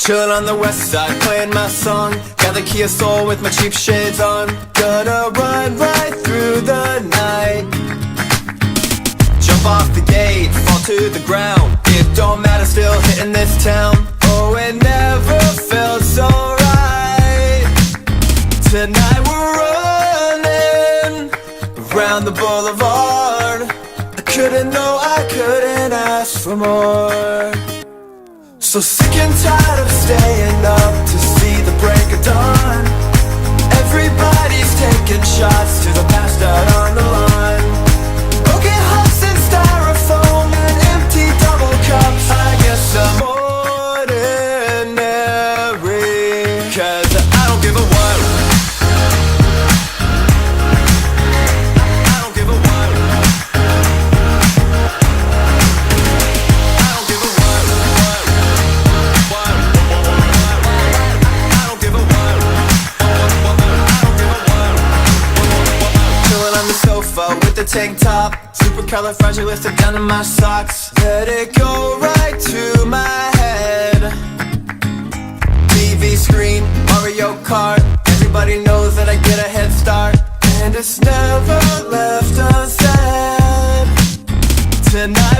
Chillin' on the west side, playing my song. Got the Kia Soul with my cheap shades on. Gonna run right through the night. Jump off the gate, fall to the ground. It don't matter, still hitting this town. Oh, it never felt so right. Tonight we're running around the boulevard. I couldn't know, I couldn't ask for more. So sick and tired of staying up to see the break of dawn. Everybody's taking shots to the past out on the line. Broken hearts and styrofoam and empty double cups. I guess I'm ordinary, 'cause I don't give a what. I don't give a what. I don't give a what. With the tank top, supercalifragilistic down in my socks. Let it go right to my head. TV screen, Mario Kart. Everybody knows that I get a head start, and it's never left unsaid. Tonight